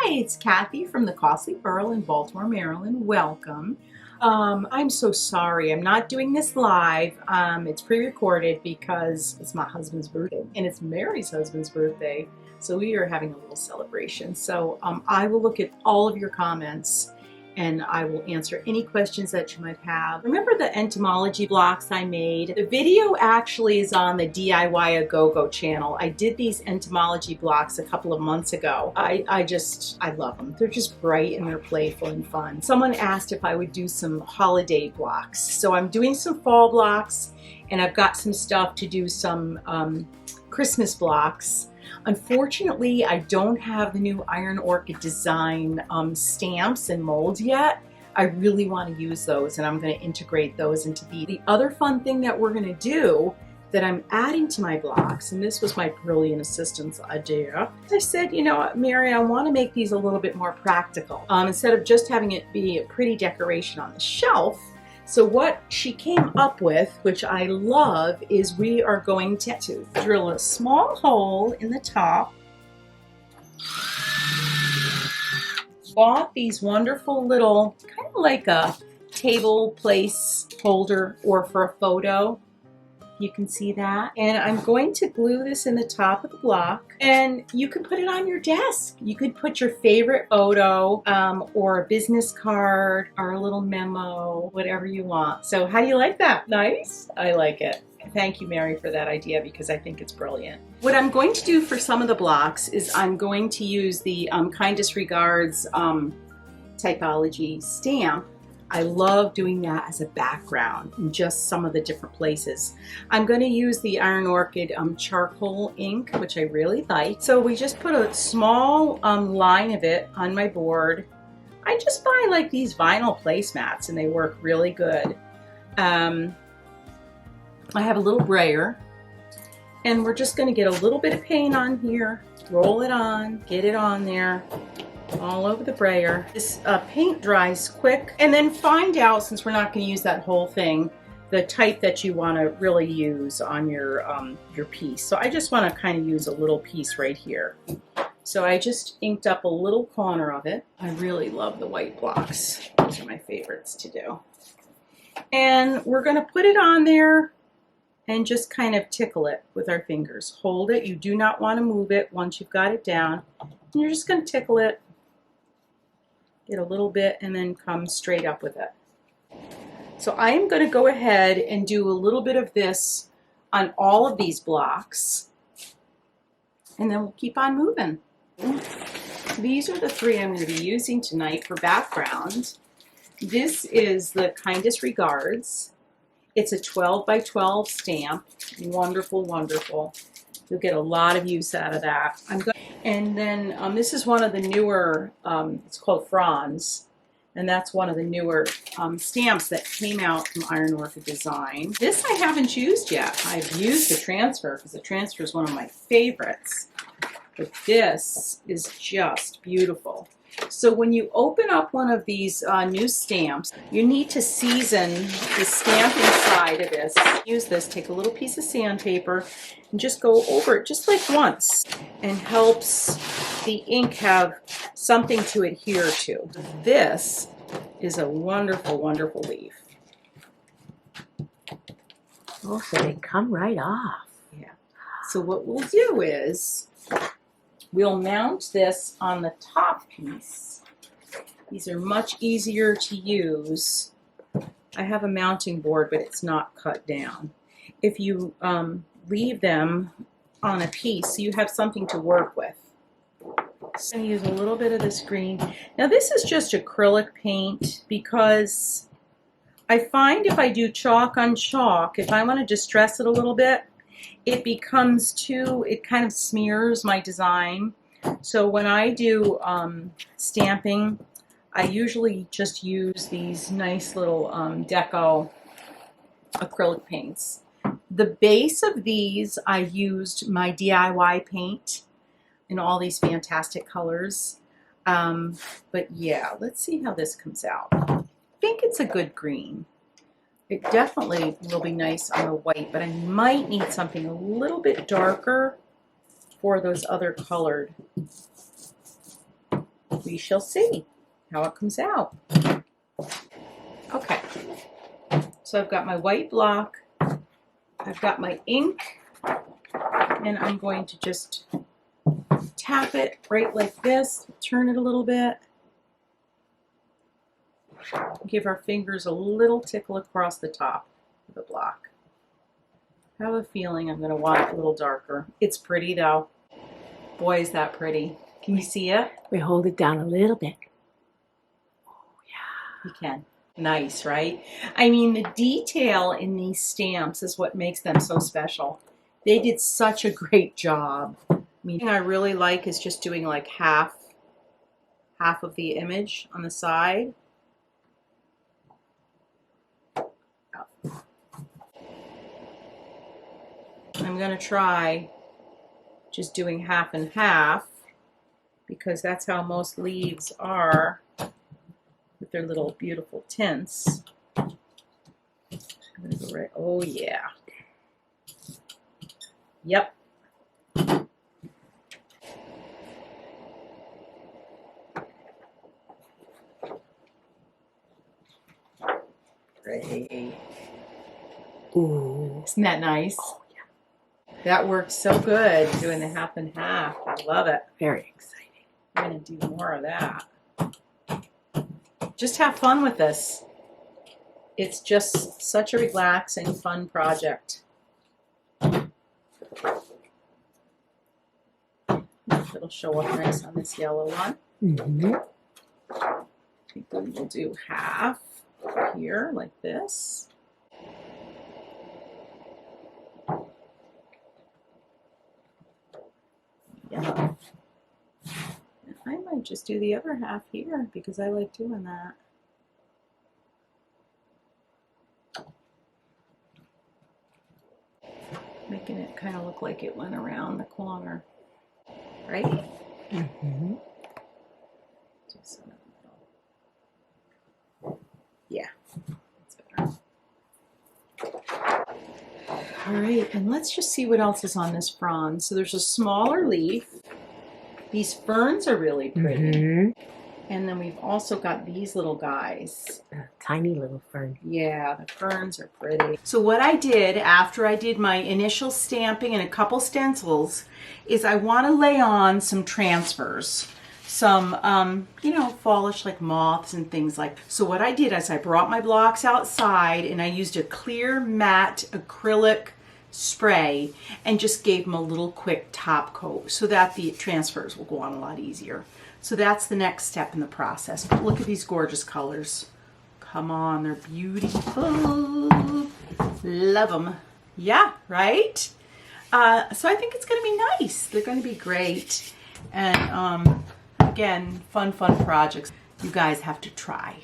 Hi, it's Kathy from the Costly Pearl in Baltimore, Maryland. Welcome. I'm so sorry. I'm not doing this live. It's pre-recorded because it's my husband's birthday and it's Mary's husband's birthday. So we are having a little celebration. So I will look at all of your comments and I will answer any questions that you might have. Remember the entomology blocks I made? The video actually is on the DIY A Go-Go channel. I did these entomology blocks a couple of months ago. I love them. They're just bright and they're playful and fun. Someone asked if I would do some holiday blocks. So I'm doing some fall blocks and I've got some stuff to do some Christmas blocks. Unfortunately, I don't have the new Iron Orchid design stamps and molds yet. I really want to use those and I'm going to integrate those into the other fun thing that we're going to do that I'm adding to my blocks, and this was my brilliant assistant's idea. I said, you know, Mary, I want to make these a little bit more practical. Instead of just having it be a pretty decoration on the shelf. So what she came up with, which I love, is we are going to drill a small hole in the top. Bought these wonderful little, kind of like a table place holder or for a photo. You can see that. And I'm going to glue this in the top of the block. And you can put it on your desk. You could put your favorite photo or a business card or a little memo, whatever you want. So how do you like that? Nice? I like it. Thank you, Mary, for that idea because I think it's brilliant. What I'm going to do for some of the blocks is I'm going to use the Kindest Regards typology stamp. I love doing that as a background in just some of the different places. I'm going to use the Iron Orchid charcoal ink, which I really like. So we just put a small line of it on my board. I just buy like these vinyl placemats and they work really good. I have a little brayer and we're just going to get a little bit of paint on here, roll it on, get it on there. All over the brayer. This paint dries quick, and then find out, since we're not going to use that whole thing, the type that you want to really use on your piece. So I just want to kind of use a little piece right here. So I just inked up a little corner of it. I really love the white blocks. Those are my favorites to do. And we're going to put it on there and just kind of tickle it with our fingers. Hold it. You do not want to move it once you've got it down. And you're just going to tickle it. Get a little bit and then come straight up with it. So I am going to go ahead and do a little bit of this on all of these blocks and then we'll keep on moving. These are the three I'm going to be using tonight for background. This is the Kindest Regards. It's a 12 by 12 stamp. Wonderful, wonderful. You'll get a lot of use out of that. And then this is one of the newer, it's called Franz, and that's one of the newer stamps that came out from Iron Orchid Design. This I haven't used yet. I've used the transfer because the transfer is one of my favorites, but this is just beautiful. So when you open up one of these new stamps, you need to season the stamp inside of this. Use this, take a little piece of sandpaper and just go over it just like once, and helps the ink have something to adhere to. This is a wonderful, wonderful leaf. Oh, so they come right off. Yeah. So what we'll do is we'll mount this on the top piece. These are much easier to use. I have a mounting board, but it's not cut down. If you leave them on a piece, so you have something to work with. So I'm going to use a little bit of this green. Now this is just acrylic paint because I find if I do chalk on chalk, if I want to distress it a little bit, it becomes too, it kind of smears my design. So when I do stamping, I usually just use these nice little deco acrylic paints. The base of these, I used my DIY paint in all these fantastic colors. But yeah, let's see how this comes out. I think it's a good green. It definitely will be nice on the white, but I might need something a little bit darker for those other colored we shall see how it comes out. Okay, so I've got my white block, I've got my ink, and I'm going to just tap it right like this, turn it a little bit, give our fingers a little tickle across the top of the block. I have a feeling I'm going to want it a little darker. It's pretty though. Boy, is that pretty. Can you see it? We hold it down a little bit. Oh, yeah. You can. Nice, right? I mean, the detail in these stamps is what makes them so special. They did such a great job. I mean, the thing I really like is just doing like half of the image on the side. I'm going to try just doing half and half because that's how most leaves are with their little beautiful tints. I'm going to go right, oh yeah. Yep. Great. Ooh. Isn't that nice? Oh, yeah. That works so good, doing the half and half. I love it. Very exciting. I'm going to do more of that. Just have fun with this. It's just such a relaxing, fun project. It'll show up nice on this yellow one. Mm-hmm. I think then we'll do half here, like this. Yeah. I might just do the other half here because I like doing that. Making it kind of look like it went around the corner, right? Mm-hmm. Just in the middle. Yeah, that's better. All right, and let's just see what else is on this frond. So there's a smaller leaf. These ferns are really pretty. Mm-hmm. And then we've also got these little guys. A tiny little fern. Yeah, the ferns are pretty. So what I did after I did my initial stamping and a couple stencils is I want to lay on some transfers. Some, you know, fallish like moths and things like that. So what I did is I brought my blocks outside and I used a clear matte acrylic spray and just gave them a little quick top coat so that the transfers will go on a lot easier. So that's the next step in the process. But look at these gorgeous colors. Come on, they're beautiful. Love them. Yeah, right? So I think it's going to be nice. They're going to be great. And again, fun projects you guys have to try.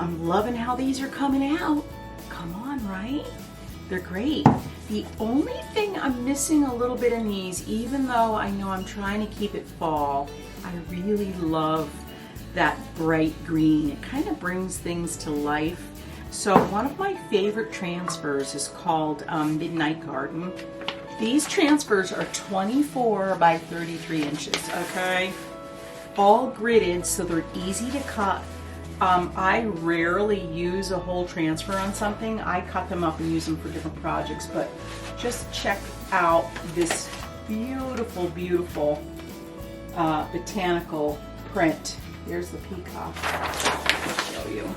I'm loving how these are coming out. Come on, right? They're great. The only thing I'm missing a little bit in these, even though I know I'm trying to keep it fall, I really love that bright green. It kind of brings things to life. So one of my favorite transfers is called Midnight Garden. These transfers are 24 by 33 inches, okay? All gridded so they're easy to cut. I rarely use a whole transfer on something. I cut them up and use them for different projects, but just check out this beautiful, beautiful botanical print. Here's the peacock. I'll show you.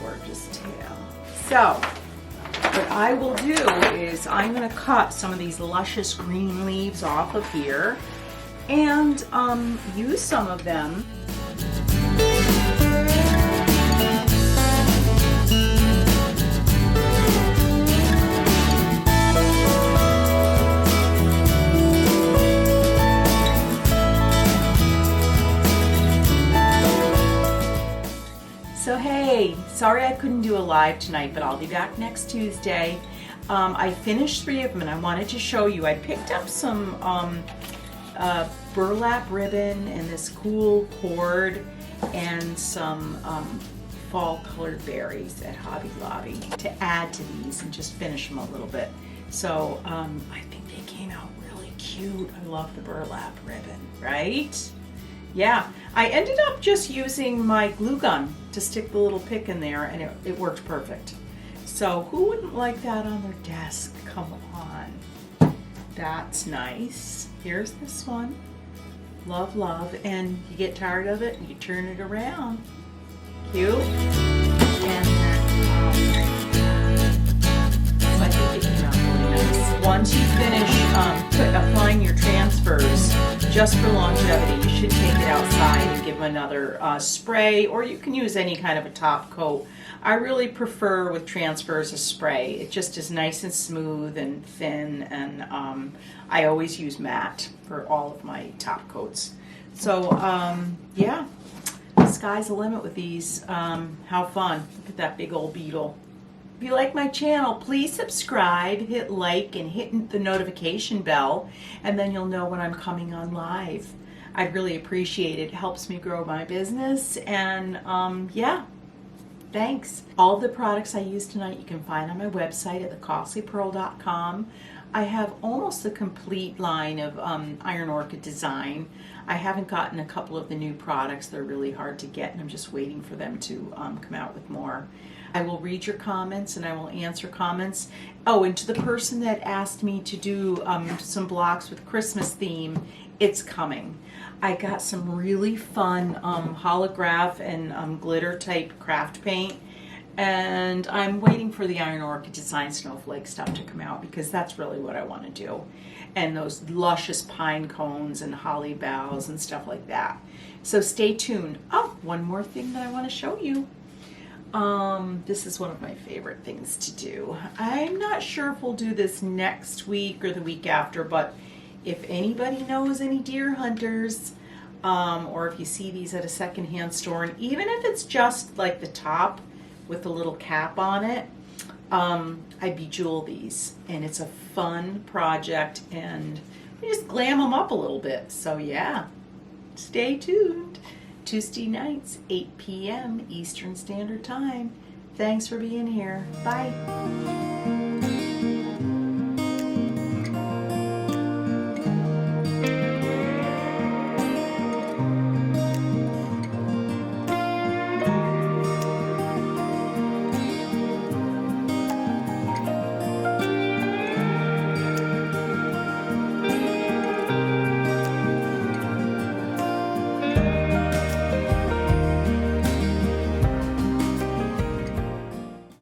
Gorgeous tail. So, what I will do is I'm going to cut some of these luscious green leaves off of here and use some of them. So hey, sorry I couldn't do a live tonight, but I'll be back next Tuesday. I finished 3 of them and I wanted to show you. I picked up some burlap ribbon and this cool cord and some fall colored berries at Hobby Lobby to add to these and just finish them a little bit. So I think they came out really cute. I love the burlap ribbon, right? Yeah, I ended up just using my glue gun to stick the little pick in there and it worked perfect. So who wouldn't like that on their desk? Come on. That's nice. Here's this one. Love, love. And you get tired of it and you turn it around. Cute. And so I think it came out really nice. Once you finish applying your transfers, just for longevity, you should take it outside and give them another spray, or you can use any kind of a top coat. I really prefer with transfers a spray. It just is nice and smooth and thin, and I always use matte for all of my top coats. So yeah, the sky's the limit with these. How fun. Look at that big old beetle. If you like my channel, please subscribe, hit like, and hit the notification bell, and then you'll know when I'm coming on live. I'd really appreciate it. It helps me grow my business, and yeah, thanks. All of the products I used tonight you can find on my website at thecostlypearl.com. I have almost the complete line of Iron Orchid design. I haven't gotten a couple of the new products. They're really hard to get, and I'm just waiting for them to come out with more. I will read your comments and I will answer comments. Oh, and to the person that asked me to do some blocks with Christmas theme, it's coming. I got some really fun holograph and glitter type craft paint, and I'm waiting for the Iron Orchid design snowflake stuff to come out because that's really what I want to do. And those luscious pine cones and holly boughs and stuff like that. So stay tuned. Oh, one more thing that I want to show you. This is one of my favorite things to do. I'm not sure if we'll do this next week or the week after, but if anybody knows any deer hunters, or if you see these at a secondhand store, and even if it's just like the top with a little cap on it, I bejewel these, and it's a fun project, and we just glam them up a little bit. So yeah, stay tuned. Tuesday nights, 8 p.m. Eastern Standard Time. Thanks for being here. Bye.